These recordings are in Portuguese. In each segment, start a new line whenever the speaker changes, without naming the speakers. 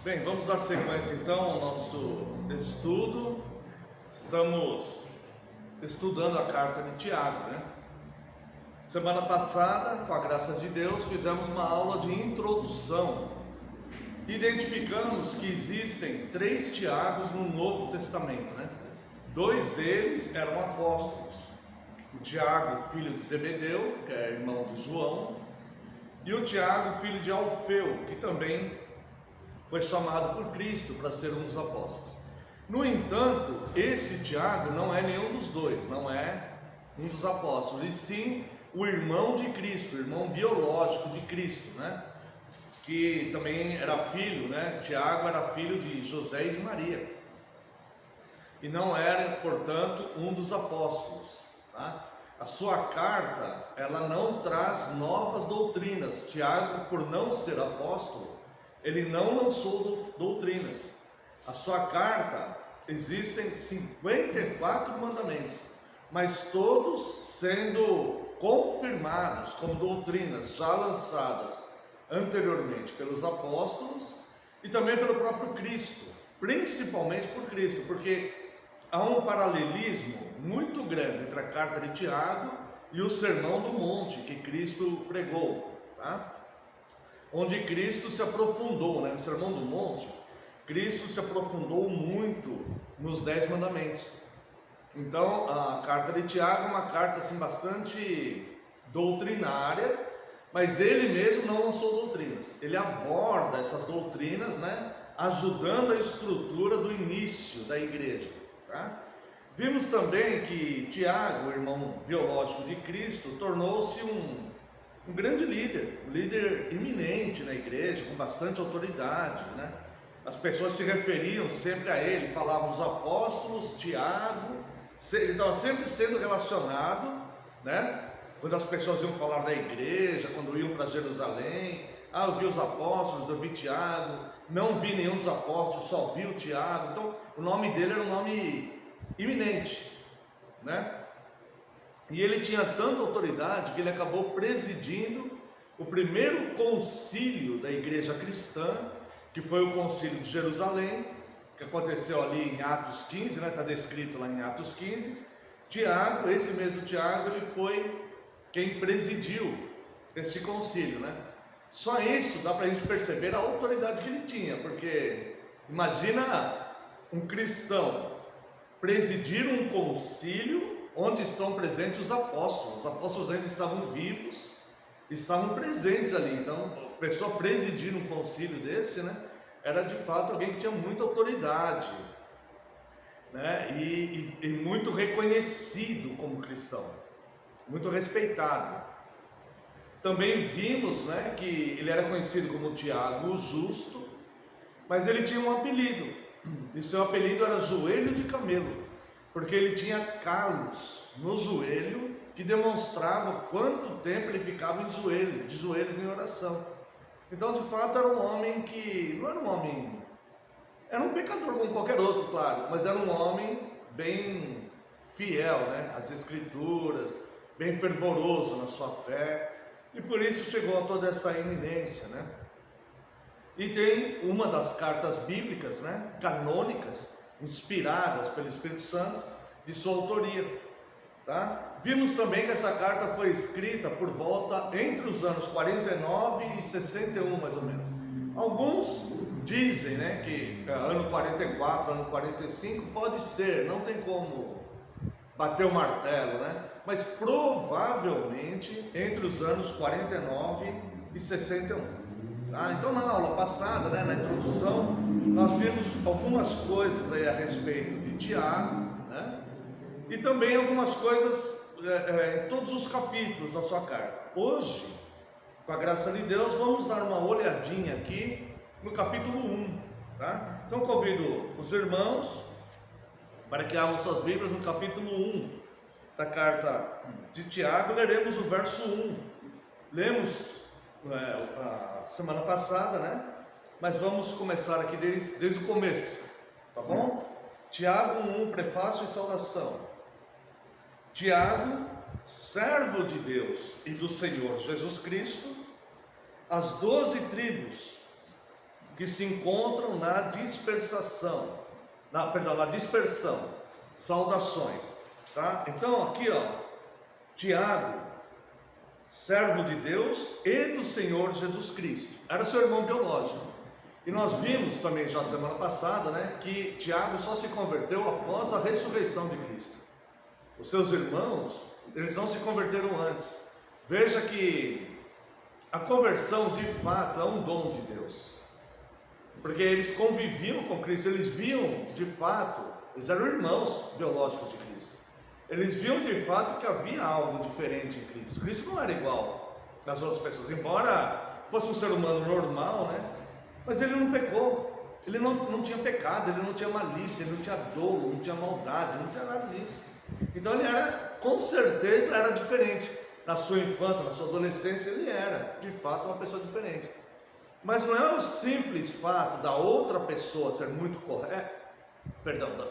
Bem, vamos dar sequência então ao nosso estudo. Estamos estudando a carta de Tiago, né? Semana passada, com a graça de Deus, fizemos uma aula de introdução. Identificamos que existem 3 Tiagos no Novo Testamento, né? 2 deles eram apóstolos. O Tiago, filho de Zebedeu, que é irmão de João, e o Tiago, filho de Alfeu, que também foi chamado por Cristo para ser um dos apóstolos. No entanto, este Tiago não é nenhum dos dois, não é um dos apóstolos, e sim o irmão de Cristo, o irmão biológico de Cristo, né? Que também era filho, né? Tiago era filho de José e de Maria, e não era, portanto, um dos apóstolos, tá? A sua carta, ela não traz novas doutrinas. Tiago, por não ser apóstolo, ele não lançou doutrinas. A sua carta, existem 54 mandamentos, mas todos sendo confirmados como doutrinas já lançadas anteriormente pelos apóstolos e também pelo próprio Cristo, principalmente por Cristo, porque há um paralelismo muito grande entre a carta de Tiago e o Sermão do Monte que Cristo pregou, tá? Onde Cristo se aprofundou, né? No Sermão do Monte, Cristo se aprofundou muito nos 10 mandamentos. Então, a carta de Tiago é uma carta assim, bastante doutrinária, mas ele mesmo não lançou doutrinas. Ele aborda essas doutrinas, né? Ajudando a estrutura do início da igreja, tá? Vimos também que Tiago, o irmão biológico de Cristo, tornou-se um grande líder, um líder eminente na igreja, com bastante autoridade, né? As pessoas se referiam sempre a ele, falavam os apóstolos, Tiago, ele estava sempre sendo relacionado, né? Quando as pessoas iam falar da igreja, quando iam para Jerusalém, eu vi os apóstolos, eu vi Tiago, não vi nenhum dos apóstolos, só vi o Tiago. Então, o nome dele era um nome eminente, né? E ele tinha tanta autoridade que ele acabou presidindo o primeiro concílio da igreja cristã, que foi o concílio de Jerusalém, que aconteceu ali em Atos 15, né? Está descrito lá em Atos 15. Tiago, esse mesmo Tiago, ele foi quem presidiu esse concílio, né? Só isso dá para a gente perceber a autoridade que ele tinha, porque imagina um cristão presidir um concílio onde estão presentes os apóstolos ainda estavam vivos, estavam presentes ali. Então, a pessoa presidir um concílio desse, né, era de fato alguém que tinha muita autoridade, né, e muito reconhecido como cristão, muito respeitado. Também vimos, né, que ele era conhecido como Tiago o Justo, mas ele tinha um apelido, e seu apelido era Joelho de Camelo, porque ele tinha calos no joelho que demonstravam quanto tempo ele ficava de joelhos em oração. Então, de fato, era um homem que não era um homem, era um pecador como qualquer outro, claro, mas era um homem bem fiel, né, às Escrituras, bem fervoroso na sua fé, e por isso chegou a toda essa eminência, né? E tem uma das cartas bíblicas, né, canônicas, inspiradas pelo Espírito Santo, de sua autoria, tá? Vimos também que essa carta foi escrita por volta entre os anos 49 e 61, mais ou menos. Alguns dizem, né, que ano 44, ano 45, pode ser, não tem como bater o martelo, né? Mas provavelmente entre os anos 49 e 61. Então, na aula passada, né, na introdução, nós vimos algumas coisas aí a respeito de Tiago, né, e também algumas coisas em todos os capítulos da sua carta. Hoje, com a graça de Deus, vamos dar uma olhadinha aqui no capítulo 1, tá? Então, convido os irmãos para que abram suas Bíblias no capítulo 1 da carta de Tiago. Leremos o verso 1. Lemos a semana passada, né? Mas vamos começar aqui desde o começo, tá bom? Tiago 1, prefácio e saudação. Tiago, servo de Deus e do Senhor Jesus Cristo, as 12 tribos que se encontram na dispersação, na dispersão. Saudações, tá? Então aqui, ó, Tiago, servo de Deus e do Senhor Jesus Cristo, era seu irmão biológico. E nós vimos também já semana passada, né, que Tiago só se converteu após a ressurreição de Cristo. Os seus irmãos, eles não se converteram antes. Veja que a conversão de fato é um dom de Deus, porque eles conviviam com Cristo, eles viam de fato, eles eram irmãos biológicos de Cristo, eles viam de fato que havia algo diferente em Cristo. Cristo não era igual às outras pessoas, embora fosse um ser humano normal, né? Mas ele não pecou, ele não tinha pecado, ele não tinha malícia, ele não tinha dolo, não tinha maldade, não tinha nada disso. Então ele era, com certeza era diferente. Na sua infância, na sua adolescência, ele era, de fato, uma pessoa diferente. Mas não é o simples fato da outra pessoa ser muito correta,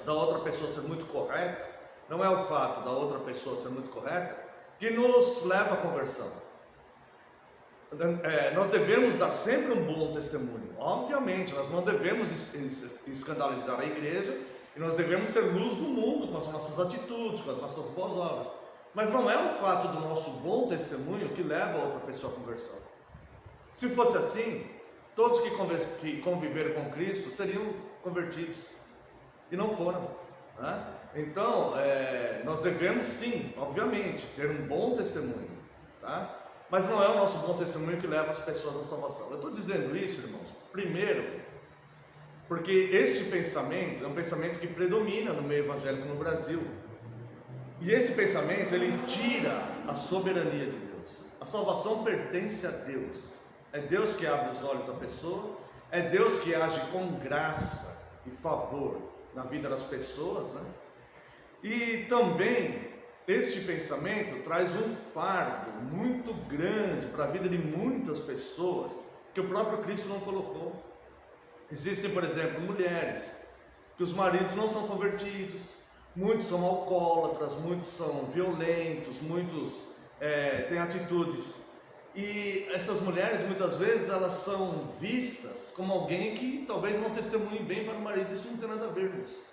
da outra pessoa ser muito correta, não é o fato da outra pessoa ser muito correta que nos leva à conversão. Nós devemos dar sempre um bom testemunho. Obviamente, nós não devemos escandalizar a igreja e nós devemos ser luz do mundo com as nossas atitudes, com as nossas boas obras. Mas não é o fato do nosso bom testemunho que leva a outra pessoa à conversão. Se fosse assim, todos que conviveram com Cristo seriam convertidos e não foram, né? Então, nós devemos sim, obviamente, ter um bom testemunho, tá? Mas não é o nosso bom testemunho que leva as pessoas à salvação. Eu estou dizendo isso, irmãos, primeiro, porque este pensamento é um pensamento que predomina no meio evangélico no Brasil. E esse pensamento, ele tira a soberania de Deus. A salvação pertence a Deus. É Deus que abre os olhos da pessoa, é Deus que age com graça e favor na vida das pessoas, né? E também este pensamento traz um fardo muito grande para a vida de muitas pessoas que o próprio Cristo não colocou. Existem, por exemplo, mulheres que os maridos não são convertidos, muitos são alcoólatras, muitos são violentos, muitos têm atitudes. E essas mulheres, muitas vezes, elas são vistas como alguém que talvez não testemunhe bem para o marido. Isso não tem nada a ver com isso.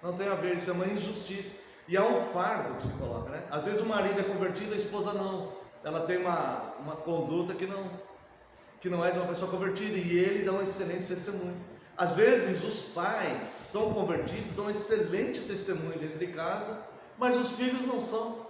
Não tem a ver, isso é uma injustiça. E é um fardo que se coloca, né? Às vezes o marido é convertido, a esposa não. Ela tem uma conduta que não é de uma pessoa convertida, e ele dá um excelente testemunho. Às vezes os pais são convertidos, dão um excelente testemunho dentro de casa, mas os filhos não são,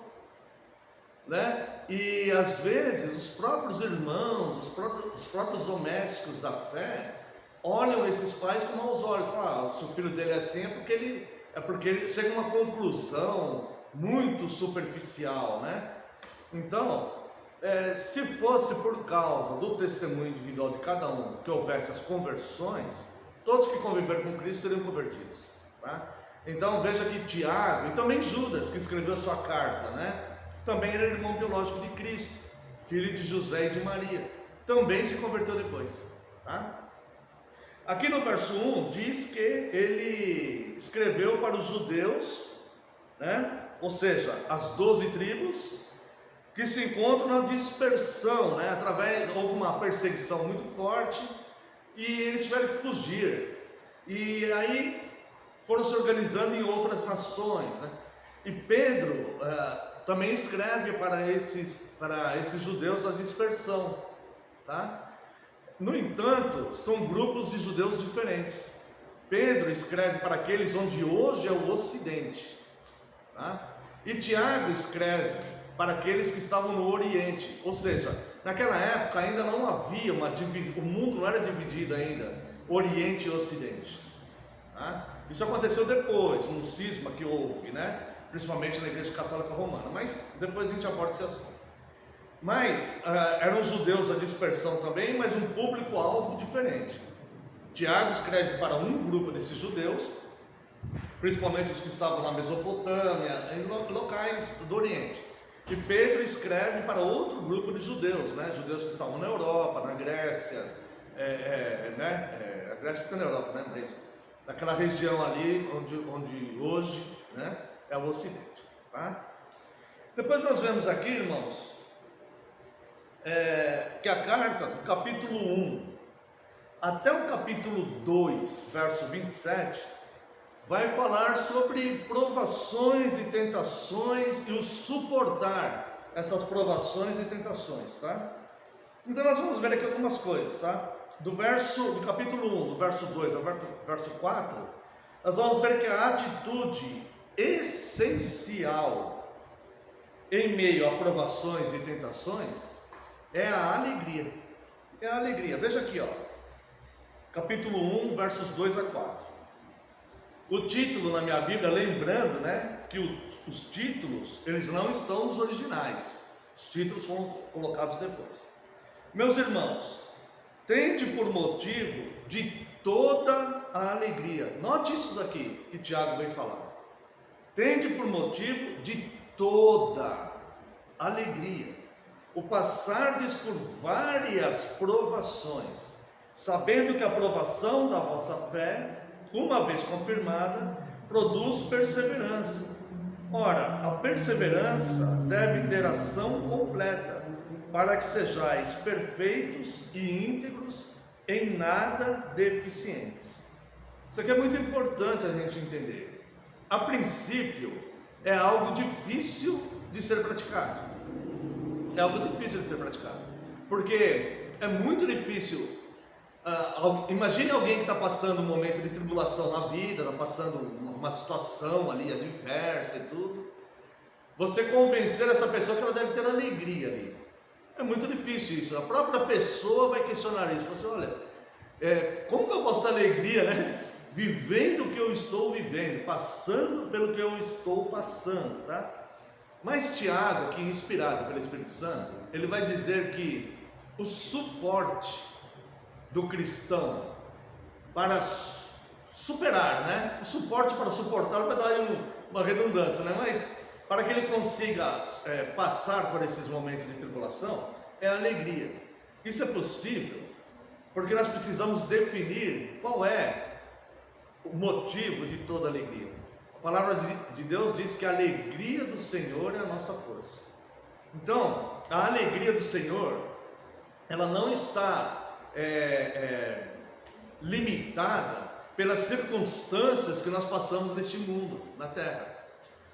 né? E às vezes os próprios irmãos, os próprios domésticos da fé olham esses pais com maus olhos. Falam, se o filho dele é assim é porque ele chega a uma conclusão muito superficial, né? Então, se fosse por causa do testemunho individual de cada um que houvesse as conversões, todos que conviveram com Cristo seriam convertidos, tá? Então veja que Tiago, e também Judas, que escreveu sua carta, né? Também era irmão biológico de Cristo, filho de José e de Maria, também se converteu depois, tá? Aqui no verso 1 diz que ele escreveu para os judeus, né? Ou seja, as 12 tribos que se encontram na dispersão, né? Houve uma perseguição muito forte e eles tiveram que fugir. E aí foram se organizando em outras nações, né? E Pedro também escreve para esses judeus da dispersão, tá? No entanto, são grupos de judeus diferentes. Pedro escreve para aqueles onde hoje é o Ocidente, tá? E Tiago escreve para aqueles que estavam no Oriente. Ou seja, naquela época ainda não havia uma divisão, o mundo não era dividido ainda, Oriente e Ocidente, tá? Isso aconteceu depois, no cisma que houve, né? Principalmente na Igreja Católica Romana, mas depois a gente aborda esse assunto. Mas eram judeus da dispersão também, mas um público-alvo diferente. Tiago escreve para um grupo desses judeus, principalmente os que estavam na Mesopotâmia, em locais do Oriente. E Pedro escreve para outro grupo de judeus, né? Judeus que estavam na Europa, na Grécia, a Grécia fica na Europa, né? Mas naquela região ali onde hoje, né, é o Ocidente, tá? Depois nós vemos aqui, irmãos, que a carta, no capítulo 1, até o capítulo 2, verso 27, vai falar sobre provações e tentações e o suportar essas provações e tentações, tá? Então nós vamos ver aqui algumas coisas, tá? Do capítulo 1, do verso 2 ao verso 4, nós vamos ver que a atitude essencial em meio a provações e tentações é a alegria. É a alegria. Veja aqui, ó. Capítulo 1, versos 2 a 4. O título na minha Bíblia, lembrando, né, que os títulos, eles não estão nos originais. Os títulos foram colocados depois. Meus irmãos, tende por motivo de toda a alegria. Note isso daqui que Tiago vem falar. Tende por motivo de toda alegria o passardes por várias provações, sabendo que a provação da vossa fé, uma vez confirmada, produz perseverança. Ora, a perseverança deve ter ação completa, para que sejais perfeitos e íntegros, em nada deficientes. Isso aqui é muito importante a gente entender. A princípio, é algo difícil de ser praticado. É algo difícil de ser praticado, porque é muito difícil. Imagine alguém que está passando um momento de tribulação na vida, está passando uma situação ali adversa e tudo. Você convencer essa pessoa que ela deve ter alegria ali. É muito difícil isso. A própria pessoa vai questionar isso. Você olha, como que eu posso ter alegria, né? Vivendo o que eu estou vivendo, passando pelo que eu estou passando, tá? Mas Tiago, que inspirado pelo Espírito Santo, ele vai dizer que o suporte do cristão para superar, né? O suporte para suportar vai dar uma redundância, né? Mas para que ele consiga passar por esses momentos de tribulação, é a alegria. Isso é possível porque nós precisamos definir qual é o motivo de toda alegria. A palavra de Deus diz que a alegria do Senhor é a nossa força. Então, a alegria do Senhor, ela não está limitada pelas circunstâncias que nós passamos neste mundo, na terra.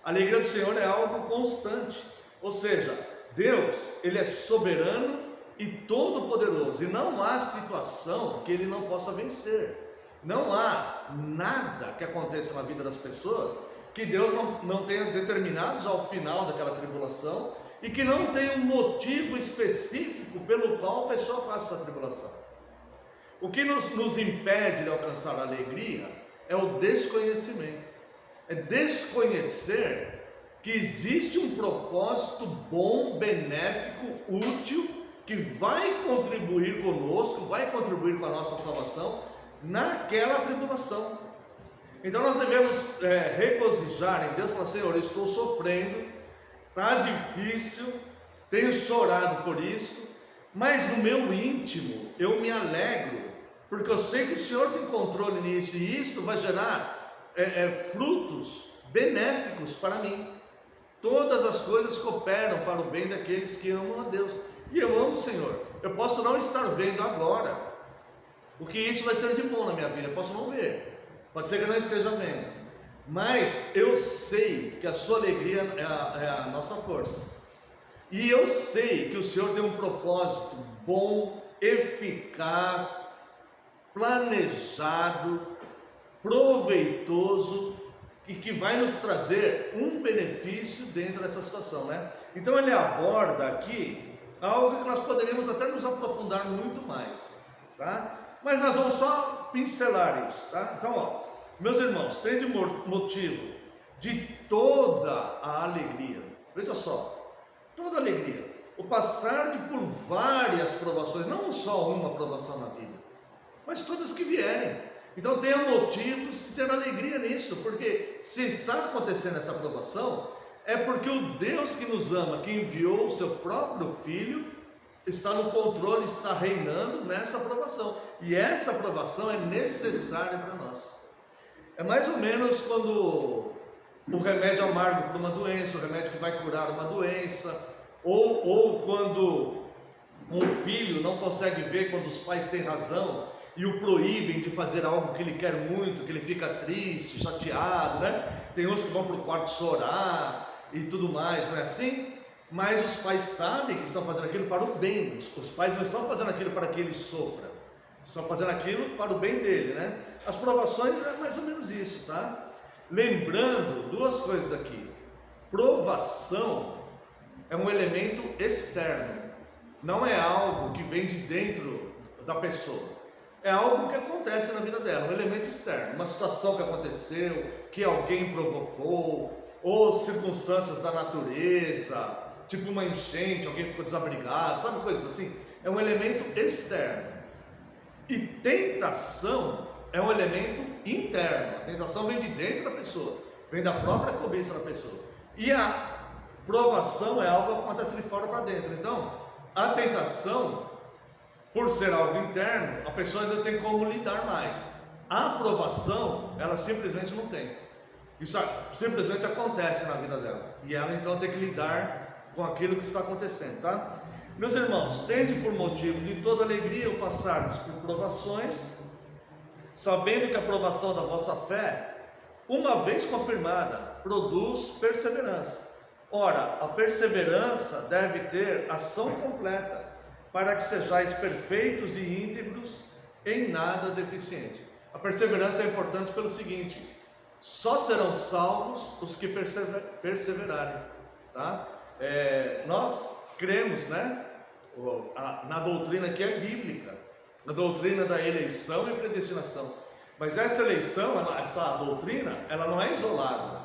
A alegria do Senhor é algo constante, ou seja, Deus, Ele é soberano e todo-poderoso, e não há situação que Ele não possa vencer. Não há nada que aconteça na vida das pessoas que Deus não tenha determinado ao final daquela tribulação e que não tenha um motivo específico pelo qual a pessoa passa essa tribulação. O que nos impede de alcançar a alegria é o desconhecimento. É desconhecer que existe um propósito bom, benéfico, útil, que vai contribuir conosco, vai contribuir com a nossa salvação naquela tribulação. Então nós devemos regozijar em Deus, falar: Senhor, eu estou sofrendo, está difícil, tenho chorado por isso, mas no meu íntimo eu me alegro, porque eu sei que o Senhor tem controle nisso, e isso vai gerar frutos benéficos para mim. Todas as coisas cooperam para o bem daqueles que amam a Deus, e eu amo o Senhor. Eu posso não estar vendo agora o que isso vai ser de bom na minha vida, eu posso não ver, pode ser que eu não esteja vendo, mas eu sei que a sua alegria é a nossa força, e eu sei que o Senhor tem um propósito bom, eficaz, planejado, proveitoso, e que vai nos trazer um benefício dentro dessa situação, né? Então ele aborda aqui algo que nós poderíamos até nos aprofundar muito mais, tá? Mas nós vamos só pincelar isso, tá? Então, ó, meus irmãos, tende motivo de toda a alegria. Veja só, toda alegria. O passar por várias provações, não só uma provação na vida, mas todas que vierem. Então tenha motivos de ter alegria nisso, porque se está acontecendo essa provação, é porque o Deus que nos ama, que enviou o seu próprio Filho, está no controle, está reinando nessa provação, e essa provação é necessária para nós. É mais ou menos quando o remédio amargo para uma doença, o remédio que vai curar uma doença, ou quando um filho não consegue ver quando os pais têm razão, e o proíbem de fazer algo que ele quer muito, que ele fica triste, chateado, né? Tem uns que vão para o quarto chorar e tudo mais, não é assim? Mas os pais sabem que estão fazendo aquilo para o bem. Os pais não estão fazendo aquilo para que ele sofra, estão fazendo aquilo para o bem dele, né? As provações é mais ou menos isso, tá? Lembrando duas coisas aqui: provação é um elemento externo, não é algo que vem de dentro da pessoa, é algo que acontece na vida dela, um elemento externo, uma situação que aconteceu, que alguém provocou, ou circunstâncias da natureza, tipo uma enchente, alguém ficou desabrigado, sabe, coisas assim. É um elemento externo. E tentação é um elemento interno. A tentação vem de dentro da pessoa, vem da própria cobiça da pessoa. E a provação é algo que acontece de fora para dentro. Então, a tentação, por ser algo interno, a pessoa ainda tem como lidar mais. A aprovação, ela simplesmente não tem. Isso simplesmente acontece na vida dela. E ela então tem que lidar com aquilo que está acontecendo, tá? Meus irmãos, tende por motivo de toda alegria o passardes por provações, sabendo que a provação da vossa fé, uma vez confirmada, produz perseverança. Ora, a perseverança deve ter ação completa, para que sejais perfeitos e íntegros, em nada deficiente. A perseverança é importante pelo seguinte: só serão salvos os que perseverarem, tá? Nós cremos, né, na doutrina que é bíblica, na doutrina da eleição e predestinação. Mas essa eleição, essa doutrina, ela não é isolada.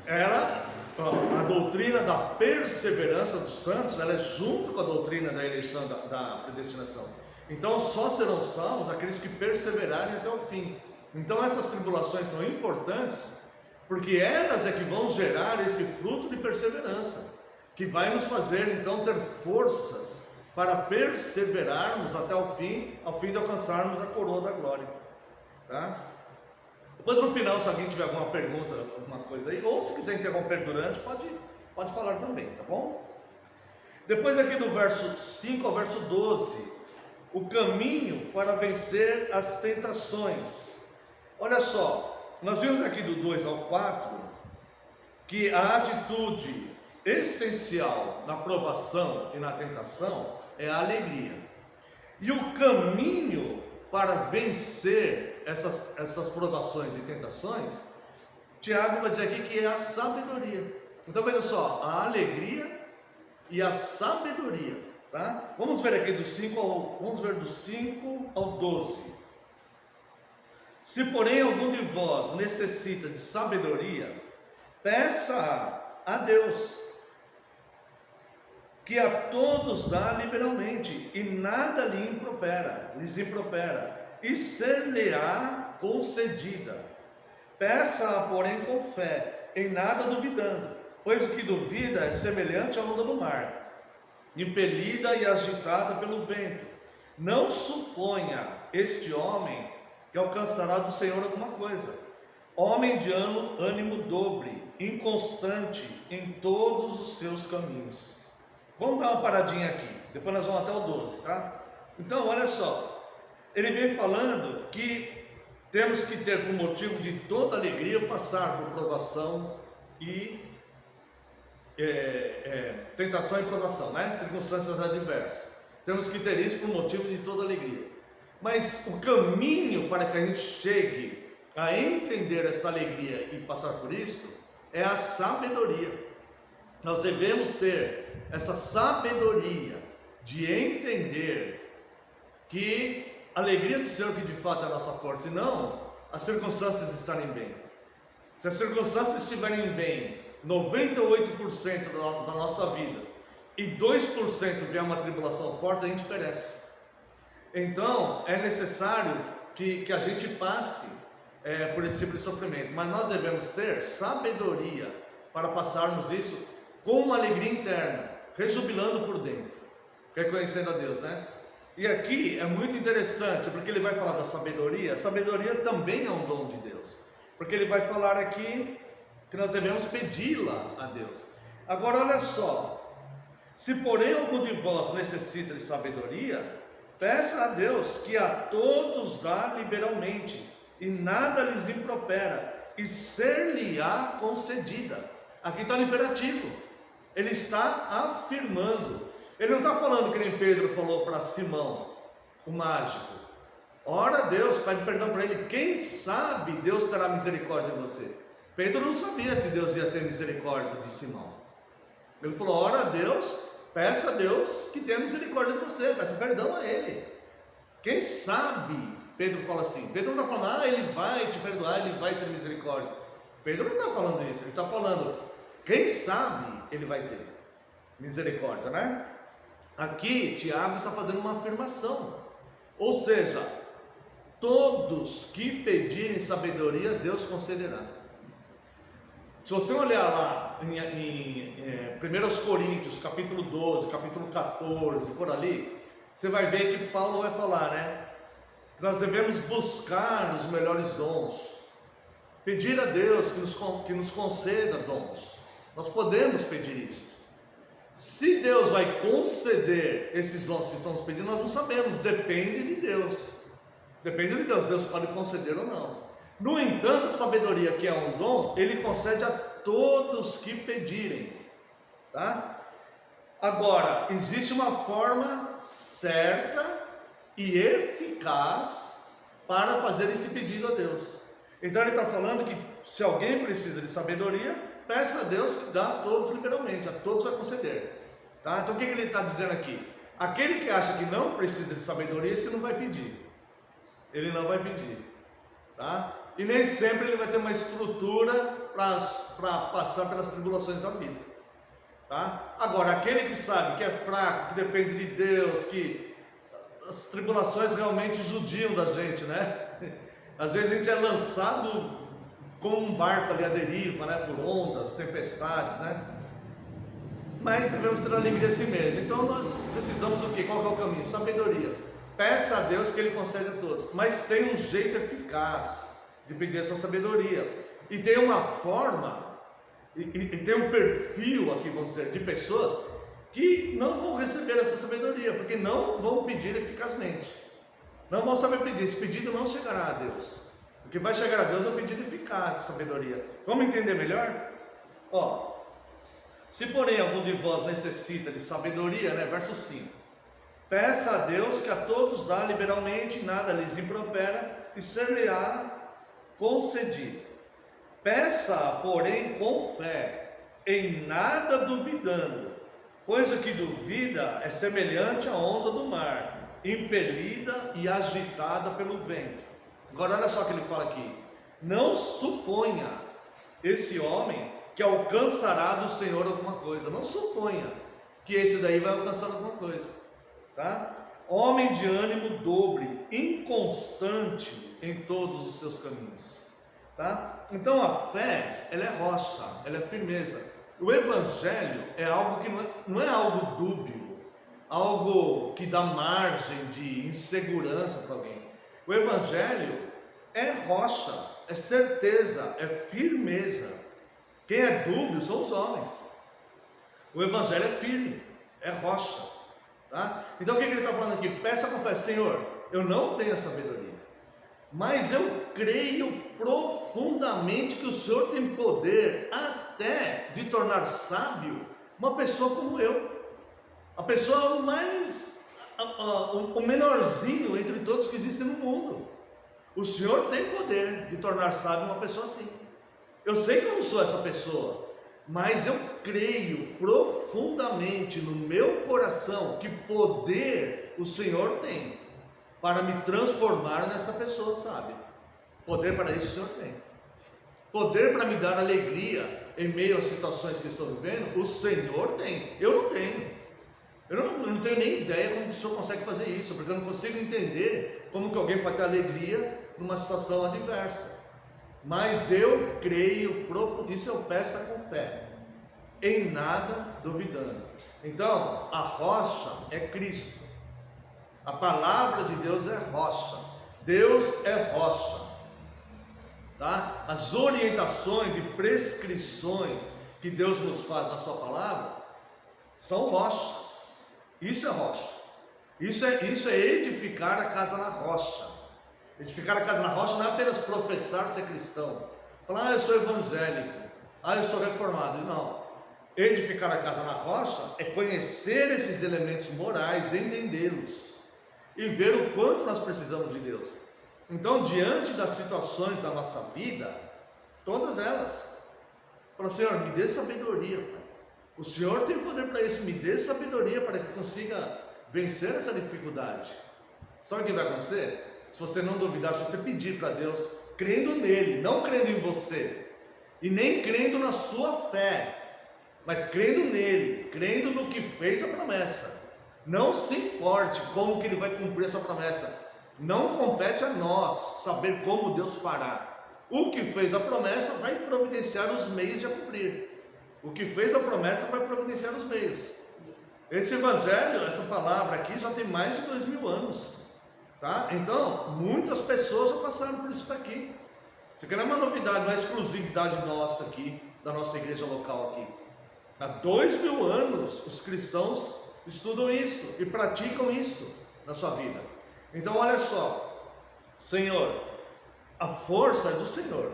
A doutrina da perseverança dos santos, ela é junto com a doutrina da eleição da predestinação. Então só serão salvos aqueles que perseverarem até o fim. Então essas tribulações são importantes, porque elas é que vão gerar esse fruto de perseverança, que vai nos fazer então ter forças para perseverarmos até o fim, ao fim de alcançarmos a coroa da glória, tá? Depois no final, se alguém tiver alguma pergunta, alguma coisa aí, ou se quiser interromper durante, pode falar também, tá bom? Depois aqui do verso 5 ao verso 12, o caminho para vencer as tentações. Olha só, nós vimos aqui do 2 ao 4, que a atitude essencial na provação e na tentação é a alegria. E o caminho para vencer essas provações e tentações, Tiago vai dizer aqui que é a sabedoria. Então veja só, a alegria e a sabedoria, tá? Vamos ver aqui do 5 ao 12. Se porém algum de vós necessita de sabedoria, peça a Deus, que a todos dá liberalmente, e nada lhes impropera, e ser-lhe-á concedida. Peça-a, porém, com fé, em nada duvidando, pois o que duvida é semelhante à onda do mar, impelida e agitada pelo vento. Não suponha este homem que alcançará do Senhor alguma coisa. Homem de ânimo dobre, inconstante em todos os seus caminhos. Vamos dar uma paradinha aqui, depois nós vamos até o 12, tá? Então, olha só, ele vem falando que temos que ter, por motivo de toda alegria, passar por provação e tentação e provação, né? Circunstâncias adversas. Temos que ter isso por motivo de toda alegria. Mas o caminho para que a gente chegue a entender esta alegria e passar por isso é a sabedoria. Nós devemos ter essa sabedoria de entender que a alegria do Senhor que de fato é a nossa força, e não as circunstâncias estarem bem. Se as circunstâncias estiverem bem 98% da nossa vida e 2% vier uma tribulação forte, a gente perece. Então é necessário que a gente passe por esse tipo de sofrimento, mas nós devemos ter sabedoria para passarmos isso com uma alegria interna, rejubilando por dentro, reconhecendo a Deus, né? E aqui é muito interessante, porque ele vai falar da sabedoria. A sabedoria também é um dom de Deus, porque ele vai falar aqui que nós devemos pedi-la a Deus. Agora olha só, se porém algum de vós necessita de sabedoria, Peça a Deus que a todos dá liberalmente, e nada lhes impropera, e ser-lhe-á concedida. Aqui está no imperativo. Ele está afirmando. Ele não está falando que nem Pedro falou para Simão, o mágico. Ora a Deus, pede perdão para ele. Quem sabe Deus terá misericórdia de você. Pedro não sabia se Deus ia ter misericórdia de Simão. Ele falou, ora a Deus, peça a Deus que tenha misericórdia de você, peça perdão a ele. Quem sabe, Pedro fala assim, Pedro não está falando, ele vai te perdoar, ele vai ter misericórdia. Pedro não está falando isso, ele está falando, quem sabe ele vai ter misericórdia, né? Aqui, Tiago está fazendo uma afirmação, ou seja, todos que pedirem sabedoria, Deus concederá. Se você olhar lá em 1 Coríntios, capítulo 12, capítulo 14, por ali, você vai ver que Paulo vai falar, né? Nós devemos buscar os melhores dons, pedir a Deus que nos conceda dons. Nós podemos pedir isso. Se Deus vai conceder esses dons que estamos pedindo, nós não sabemos, depende de Deus. Depende de Deus, Deus pode conceder ou não. No entanto, a sabedoria, que é um dom, Ele concede a todos que pedirem, tá? Agora, existe uma forma certa e eficaz para fazer esse pedido a Deus. Então ele está falando que se alguém precisa de sabedoria, peça a Deus que dá a todos liberalmente, a todos vai conceder, tá? Então o que ele está dizendo aqui? Aquele que acha que não precisa de sabedoria, esse não vai pedir, ele não vai pedir, tá? E nem sempre ele vai ter uma estrutura para passar pelas tribulações da vida, tá? Agora, aquele que sabe que é fraco, que depende de Deus, que as tribulações realmente judiam da gente, né? Às vezes a gente é lançado como um barco ali à deriva, né? Por ondas, tempestades, né? Mas devemos ter alegria assim mesmo. Então nós precisamos do quê? Qual que é o caminho? Sabedoria. Peça a Deus que Ele concede a todos. Mas tem um jeito eficaz de pedir essa sabedoria. E tem uma forma, e tem um perfil aqui, vamos dizer, de pessoas que não vão receber essa sabedoria, porque não vão pedir eficazmente. Não vão saber pedir, esse pedido não chegará a Deus. O que vai chegar a Deus é um pedido eficaz de sabedoria. Vamos entender melhor? Ó, se porém algum de vós necessita de sabedoria, né? Verso 5. Peça a Deus que a todos dá liberalmente, nada lhes impropera, e ser-lhe-á concedido. Peça, porém, com fé, em nada duvidando, pois o que duvida é semelhante à onda do mar, impelida e agitada pelo vento. Agora olha só o que ele fala aqui: não suponha esse homem que alcançará do Senhor alguma coisa. Não suponha que esse daí vai alcançar alguma coisa, tá? Homem de ânimo dobre, inconstante em todos os seus caminhos, tá? Então a fé, ela é rocha, ela é firmeza. O evangelho é algo que não é algo dúbio, algo que dá margem de insegurança para alguém. O evangelho é rocha, é certeza, é firmeza. Quem é dúbio são os homens. O evangelho é firme, é rocha, tá? Então o que ele está falando aqui? Peça com fé: Senhor, eu não tenho sabedoria, mas eu creio profundamente que o Senhor tem poder até de tornar sábio uma pessoa como eu, a pessoa o menorzinho entre todos que existem no mundo. O Senhor tem poder de tornar sábio uma pessoa assim. Eu sei que eu não sou essa pessoa, mas eu creio profundamente no meu coração que poder o Senhor tem para me transformar nessa pessoa, sabe? Poder para isso o Senhor tem. Poder para me dar alegria em meio às situações que estou vivendo, o Senhor tem. Eu não tenho. Eu não tenho nem ideia como o Senhor consegue fazer isso, porque eu não consigo entender como que alguém pode ter alegria numa situação adversa. Mas eu creio profundamente, isso eu peço com fé, em nada duvidando. Então, a rocha é Cristo. A palavra de Deus é rocha. Deus é rocha, tá? As orientações e prescrições que Deus nos faz na sua palavra são rochas. Isso é rocha. Isso é edificar a casa na rocha. Edificar a casa na rocha não é apenas professar ser cristão. Falar, eu sou evangélico, eu sou reformado. Não. Edificar a casa na rocha é conhecer esses elementos morais, entendê-los e ver o quanto nós precisamos de Deus. Então, diante das situações da nossa vida, todas elas, fala, Senhor, me dê sabedoria, Pai. O Senhor tem poder para isso, me dê sabedoria para que eu consiga vencer essa dificuldade. Sabe o que vai acontecer? Se você não duvidar, se você pedir para Deus, crendo nele, não crendo em você, e nem crendo na sua fé, mas crendo nele, crendo no que fez a promessa. Não se importe como que ele vai cumprir essa promessa. Não compete a nós saber como Deus fará. O que fez a promessa vai providenciar os meios de a cumprir. O que fez a promessa vai providenciar os meios. Esse evangelho, essa palavra aqui já tem mais de 2000 anos. Tá? Então, muitas pessoas já passaram por isso daqui. Isso aqui não é uma novidade, não é exclusividade nossa aqui, da nossa igreja local aqui. Há 2000 anos os cristãos estudam isso e praticam isso na sua vida. Então olha só, Senhor, a força é do Senhor,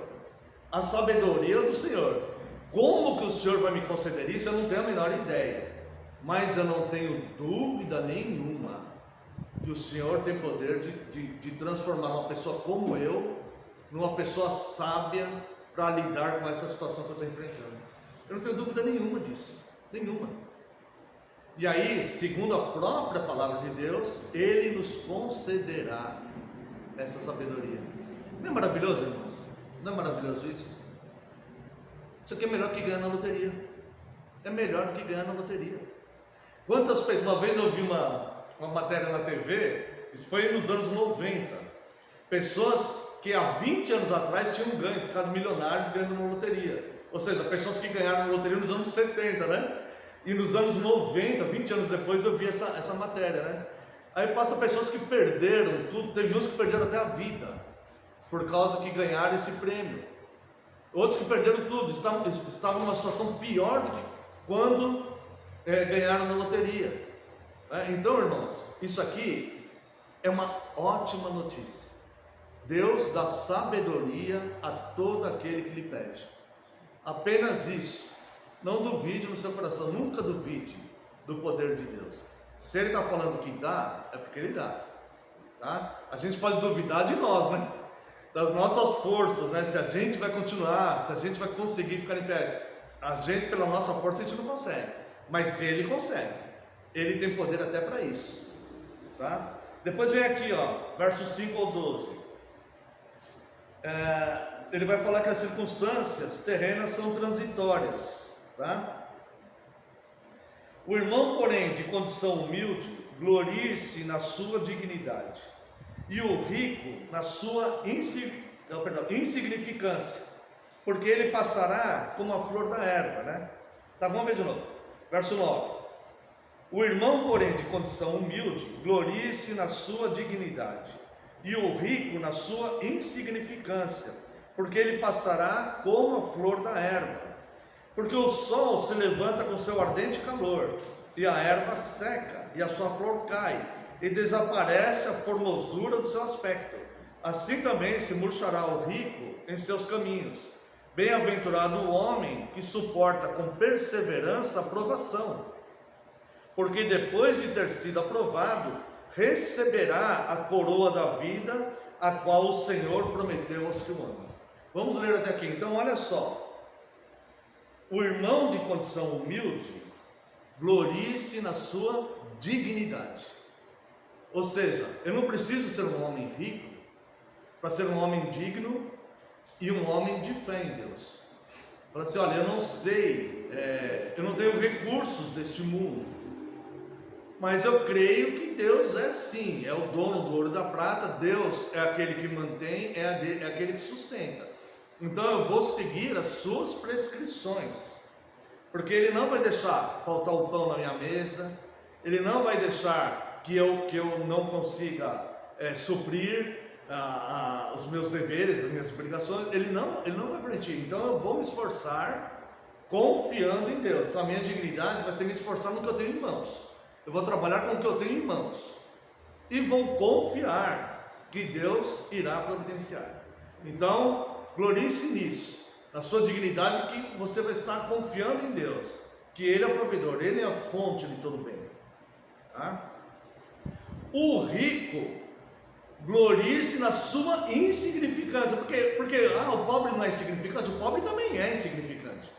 a sabedoria é do Senhor. Como que o Senhor vai me conceder isso? Eu não tenho a menor ideia, mas eu não tenho dúvida nenhuma que o Senhor tem poder de transformar uma pessoa como eu numa pessoa sábia para lidar com essa situação que eu estou enfrentando. Eu não tenho dúvida nenhuma disso, nenhuma. E aí, segundo a própria palavra de Deus, Ele nos concederá essa sabedoria. Não é maravilhoso, irmãos? Não é maravilhoso isso? Isso aqui é melhor que ganhar na loteria. É melhor do que ganhar na loteria. Quantas pessoas, uma vez eu vi uma matéria na TV, isso foi nos anos 90, pessoas que há 20 anos atrás tinham ganho, ficado milionários ganhando na loteria. Ou seja, pessoas que ganharam na loteria nos anos 70, né? E nos anos 90, 20 anos depois, eu vi essa matéria, né? Aí passa pessoas que perderam tudo, teve uns que perderam até a vida, por causa que ganharam esse prêmio. Outros que perderam tudo, estavam numa situação pior do que quando ganharam na loteria. Então, irmãos, isso aqui é uma ótima notícia. Deus dá sabedoria a todo aquele que lhe pede. Apenas isso. Não duvide no seu coração, nunca duvide do poder de Deus. Se Ele está falando que dá, é porque Ele dá. Tá? A gente pode duvidar de nós, né? Das nossas forças, né? Se a gente vai continuar, se a gente vai conseguir ficar em pé. A gente, pela nossa força, a gente não consegue. Mas Ele consegue. Ele tem poder até para isso. Tá? Depois vem aqui, ó, versos 5 ou 12. Ele vai falar que as circunstâncias terrenas são transitórias. Tá? O irmão, porém, de condição humilde, glorie-se na sua dignidade, e o rico na sua insignificância, porque ele passará como a flor da erva, né? Tá, vamos ver de novo, verso 9. O irmão, porém, de condição humilde, glorie-se na sua dignidade, e o rico na sua insignificância, porque ele passará como a flor da erva. Porque o sol se levanta com seu ardente calor, e a erva seca, e a sua flor cai, e desaparece a formosura do seu aspecto. Assim também se murchará o rico em seus caminhos. Bem-aventurado o homem que suporta com perseverança a provação, porque depois de ter sido aprovado, receberá a coroa da vida, a qual o Senhor prometeu aos que o amam. Vamos ler até aqui, então olha só. O irmão de condição humilde, glorie-se na sua dignidade. Ou seja, eu não preciso ser um homem rico para ser um homem digno e um homem de fé em Deus. Fala assim, olha, eu não sei, eu não tenho recursos deste mundo, mas eu creio que Deus é sim, é o dono do ouro e da prata. Deus é aquele que mantém, é aquele que sustenta. Então eu vou seguir as suas prescrições, porque Ele não vai deixar faltar o pão na minha mesa, Ele não vai deixar que eu não consiga suprir os meus deveres, as minhas obrigações. Ele não vai permitir. Então eu vou me esforçar confiando em Deus. Então a minha dignidade vai ser me esforçar no que eu tenho em mãos. Eu vou trabalhar com o que eu tenho em mãos. e vou confiar que Deus irá providenciar. Então, glorie-se nisso, na sua dignidade, que você vai estar confiando em Deus, que Ele é o provedor, Ele é a fonte de todo bem. Tá? O rico, glorie-se na sua insignificância, porque o pobre não é insignificante, o pobre também é insignificante,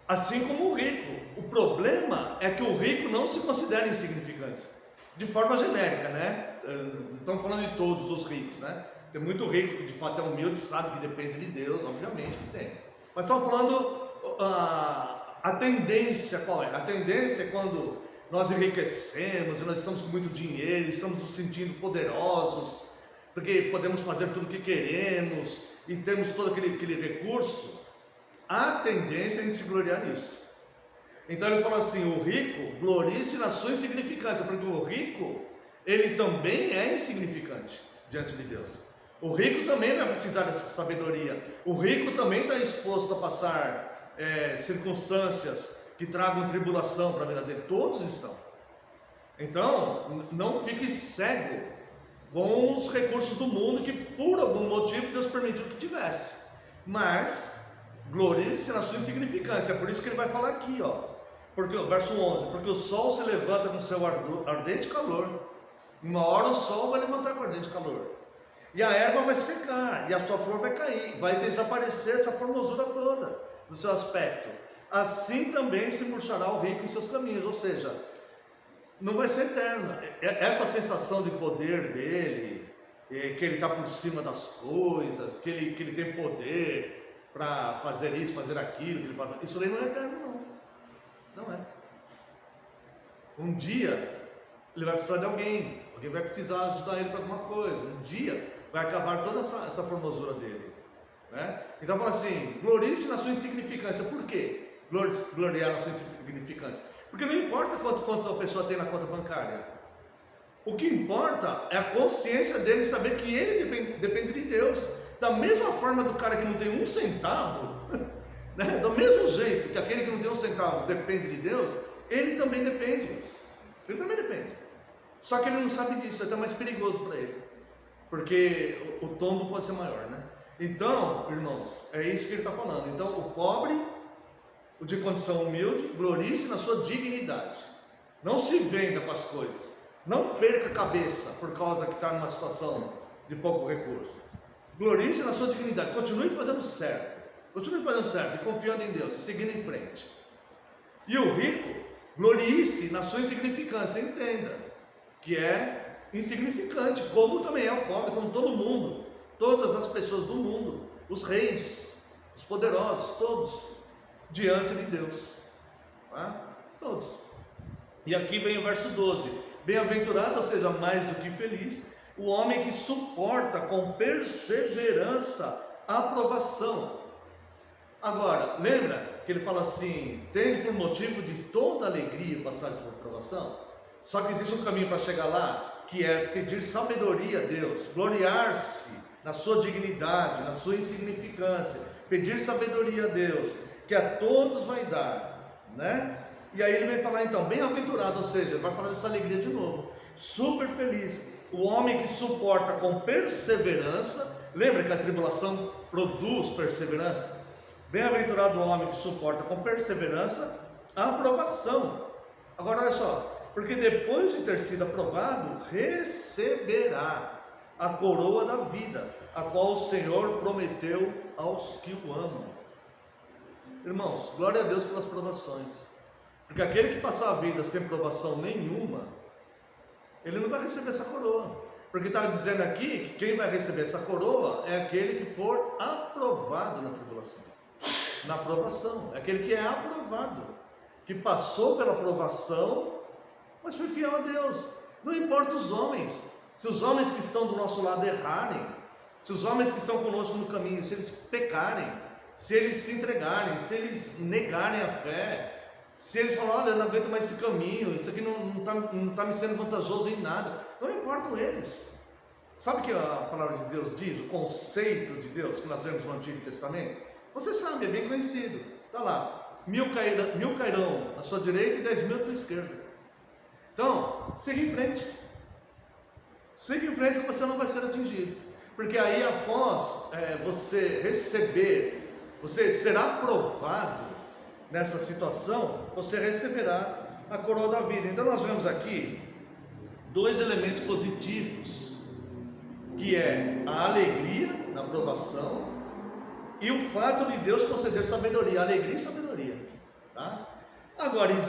assim como o rico. O problema é que o rico não se considera insignificante, de forma genérica, né? Estamos falando de todos os ricos, né? Tem muito rico que de fato é humilde, sabe que depende de Deus, obviamente que tem. Mas estamos falando, a tendência qual é? A tendência é quando nós enriquecemos, e nós estamos com muito dinheiro, estamos nos sentindo poderosos, porque podemos fazer tudo o que queremos, e temos todo aquele recurso. A tendência é a gente se gloriar nisso. Então ele fala assim: o rico, glorie-se na sua insignificância, porque o rico, ele também é insignificante diante de Deus. O rico também vai precisar dessa sabedoria. O rico também está exposto a passar circunstâncias que tragam tribulação para a vida dele. Todos estão. Então, não fique cego com os recursos do mundo, que por algum motivo Deus permitiu que tivesse. Mas, glorie-se na sua insignificância. É por isso que ele vai falar aqui, ó. Porque, verso 11: porque o sol se levanta com seu ardente calor. Uma hora o sol vai levantar com ardente calor, e a erva vai secar, e a sua flor vai cair, vai desaparecer essa formosura toda do seu aspecto. Assim também se murchará o rico em seus caminhos. Ou seja, não vai ser eterno. Essa sensação de poder dele, que ele está por cima das coisas, que ele tem poder para fazer isso, fazer aquilo, isso daí não é eterno, não. Não é. Um dia ele vai precisar de alguém vai precisar ajudar ele para alguma coisa. Um dia vai acabar toda essa formosura dele, né? Então fala assim: glorie-se na sua insignificância. Por quê? Gloriar na sua insignificância, porque não importa quanto a pessoa tem na conta bancária. O que importa é a consciência dele, saber que ele depende de Deus. Da mesma forma do cara que não tem um centavo, né? Do mesmo jeito que aquele que não tem um centavo depende de Deus, ele também depende. Ele também depende. Só que ele não sabe disso, é até mais perigoso para ele, porque o tombo pode ser maior, né? Então, irmãos, é isso que ele está falando. Então, o pobre, o de condição humilde, glorie-se na sua dignidade. Não se venda para as coisas. Não perca a cabeça por causa que está numa situação de pouco recurso. Glorie-se na sua dignidade. Continue fazendo certo. Continue fazendo certo e confiando em Deus e seguindo em frente. E o rico, glorie-se na sua insignificância. Entenda que é insignificante, como também é o pobre, como todo mundo, todas as pessoas do mundo, os reis, os poderosos, todos, diante de Deus, tá? Todos. E aqui vem o verso 12: bem-aventurado, ou seja, mais do que feliz, o homem que suporta com perseverança a provação. Agora, lembra que ele fala assim: tende por motivo de toda alegria passar por provação? Só que existe um caminho para chegar lá, que é pedir sabedoria a Deus, gloriar-se na sua dignidade, na sua insignificância, pedir sabedoria a Deus, que a todos vai dar, né? E aí ele vai falar então, bem-aventurado, ou seja, vai falar dessa alegria de novo, super feliz, o homem que suporta com perseverança. Lembra que a tribulação produz perseverança? Bem-aventurado o homem que suporta com perseverança a aprovação. Agora olha só, porque depois de ter sido aprovado, receberá a coroa da vida, a qual o Senhor prometeu aos que o amam. Irmãos, glória a Deus pelas provações, porque aquele que passar a vida sem provação nenhuma, ele não vai receber essa coroa, porque está dizendo aqui que quem vai receber essa coroa é aquele que for aprovado na tribulação, na aprovação, é aquele que é aprovado, que passou pela aprovação, mas foi fiel a Deus. Não importa os homens, se os homens que estão do nosso lado errarem, se os homens que estão conosco no caminho, se eles pecarem, se eles se entregarem, se eles negarem a fé, se eles falarem: olha, eu não aguento mais esse caminho, isso aqui não tá me sendo vantajoso em nada, não importam eles. Sabe o que a palavra de Deus diz, o conceito de Deus que nós vemos no Antigo Testamento? Você sabe, é bem conhecido, está lá: 1000 cairão à sua direita e 10.000 à tua esquerda. Então, siga em frente. Siga em frente que você não vai ser atingido. Porque aí após você receber, você será aprovado nessa situação, você receberá a coroa da vida. Então nós vemos aqui dois elementos positivos, que é a alegria na aprovação e o fato de Deus conceder sabedoria, alegria e sabedoria, tá? Agora